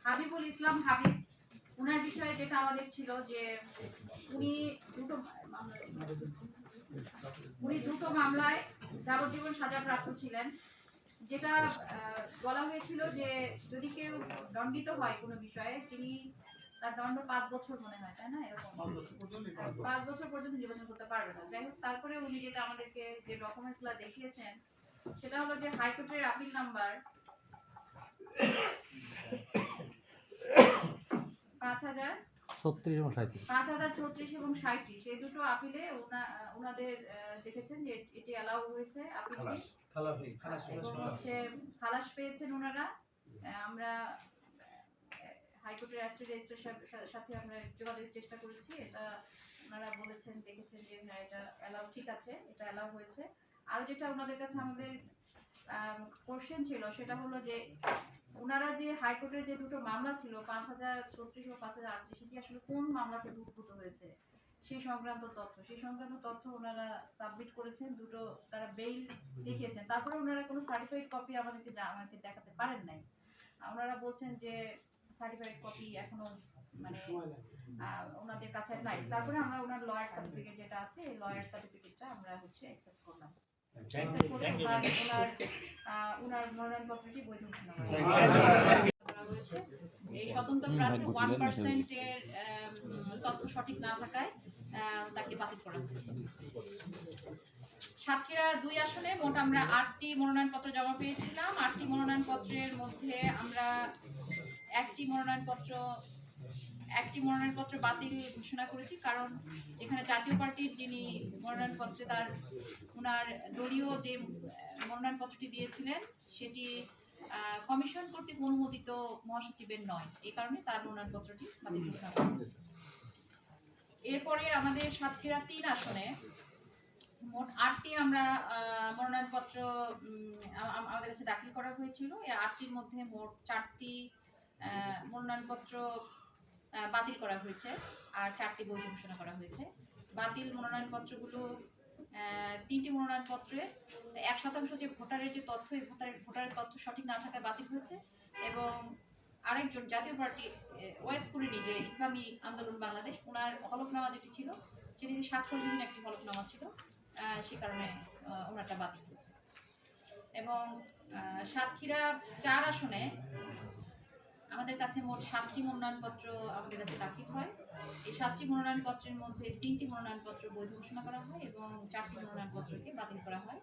হাবিবুল ইসলাম হাবিব, ওনার বিষয়ে যেটা আমাদের ছিল যে উনি দুটো মামলায় যাবজ্জীবন সাজাপ্রাপ্ত ছিলেন। যেটা বলা হয়েছিল যে যদি কেউ দণ্ডিত হয় কোনো বিষয়ে, তিনি তার দণ্ড 5 বছর মনে হয়, তাই না? এরকম 5 বছর পর্যন্ত নির্বাচন করতে পারবে না। যাই হোক, তারপরে উনি যেটা আমাদেরকে যে ডকুমেন্টসগুলো দেখিয়েছেন সেটা হলো যে হাইকোর্টের আপিল নাম্বার 5036 এবং 37, এই দুটো আপিলে ওনাদের দেখেছেন যে এটি অ্যালাউ হয়েছে, আপিলটি খালাস পেয়েছেন ওনারা। আমরা হাইকোর্টের অ্যাসিস্ট্যান্ট রেজিস্ট্রারের সাথে আমরা যোগাযোগের চেষ্টা করেছি। এটা ওনারা বলেছেন, দেখেছেন যে হ্যাঁ এটা অ্যালাউ, ঠিক আছে, এটা অ্যালাউ হয়েছে। আর যেটা ওনাদের কাছে আমাদের কোশ্চেন ছিল সেটা হলো যে ওনারা যে হাইকোর্টের যে দুটো মামলা ছিল 5036 ও 5038, সেটি আসলে কোন মামলাতে উদ্ভূত হয়েছে সেই সংক্রান্ত তথ্য ওনারা সাবমিট করেছেন। দুটো তারা বেইল দেখিয়েছেন, তারপরে ওনারা কোনো সার্টিফাইড কপি আমাদেরকে দেখাতে পারেন নাই। ওনারা বলছেন যে সার্টিফাইড কপি এখনো মানে ওনাদের কাছে নাই। তারপরে আমরা ওনার লয়ার সার্টিফিকেট যেটা আছে, এই লয়ার সার্টিফিকেটটা আমরা অ্যাকসেপ্ট করলাম। ওনার মনোনয়নপত্রটি বৈধ ঘোষণা করা হয়েছে। এই স্বতন্ত্র প্রার্থী 1% এর তথ্য সঠিক না থাকায় তাকে বাতিল করা হয়েছে। সাতক্ষীরা 2 আসনে মোট আমরা 8টি মনোনয়নপত্র জমা পেয়েছিলাম। 8টি মনোনয়নপত্রের মধ্যে আমরা একটি মনোনয়নপত্র বাতিল ঘোষণা করেছি, কারণ এখানে জাতীয় পার্টির যিনি মনোনয়নপত্রে ওনার দলীয় যে মনোনয়নপত্রটি দিয়েছিলেন সেটি কমিশন কর্তৃক অনুমোদিত মহাসচিবের নয়, এই কারণে তার মনোনয়নপত্রটি বাতিল ঘোষণা করা হয়েছে। এরপরে আমাদের সাতক্ষীরা 3 আসনে মোট 8টি আমরা মনোনয়নপত্র আমাদের কাছে দাখিল করা হয়েছিল। এই 8টির মধ্যে মোট 4টি মনোনয়নপত্র বাতিল করা হয়েছে আর 4টি বৈধ ঘোষণা করা হয়েছে। বাতিল মনোনয়নপত্রগুলো 3টি মনোনয়নপত্রে 1% যে ভোটারের যে তথ্য, এই ভোটারের তথ্য সঠিক না থাকায় বাতিল হয়েছে, এবং আরেকজন জাতীয় পার্টি ওয়েস করিনি যে ইসলামী আন্দোলন বাংলাদেশ, ওনার হলফনামা যেটি ছিল সেটি স্বাক্ষরবিহীন একটি হলফনামা ছিল, সে কারণে ওনারটা বাতিল হয়েছে। এবং সাতক্ষীরা 4 আসনে আমাদের কাছে মোট 7টি মনোনয়নপত্র আমাদের কাছে দাখিল হয়। এই 7টি মনোনয়নপত্রের মধ্যে 3টি মনোনয়নপত্র বৈধ ঘোষণা করা হয় এবং 4টি মনোনয়নপত্রকে বাতিল করা হয়।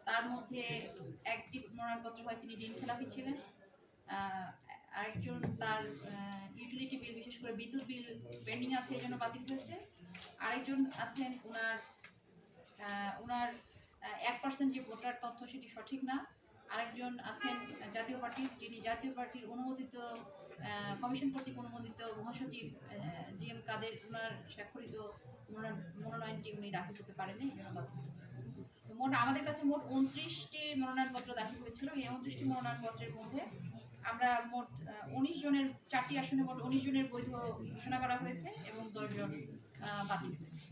তার মধ্যে একটি মনোনয়নপত্র হয় তিনি ঋণ খেলাপি ছিলেন, আরেকজন তার ইউটিলিটি বিল, বিশেষ করে বিদ্যুৎ বিল পেন্ডিং আছে, এই জন্য বাতিল হয়েছে। আরেকজন আছেন ওনার 1% যে ভোটার তথ্য সেটি সঠিক না। আরেকজন আছেন জাতীয় পার্টির, যিনি জাতীয় পার্টির অনুমোদিত কমিশন কর্তৃক অনুমোদিত মহাসচিব GM কাদের, ওনার স্বাক্ষরিত মনোনয়নটি উনি দাখিল করতে পারেননি, এই জন্য বাতিল হয়েছে। তো মোট আমাদের কাছে মোট 29টি মনোনয়নপত্র দাখিল হয়েছিল। এই 29টি মনোনয়নপত্রের মধ্যে আমরা মোট 19 জনের, 4টি আসনে মোট 19 জনের বৈধ ঘোষণা করা হয়েছে এবং 10 জন বাতিল হয়েছে।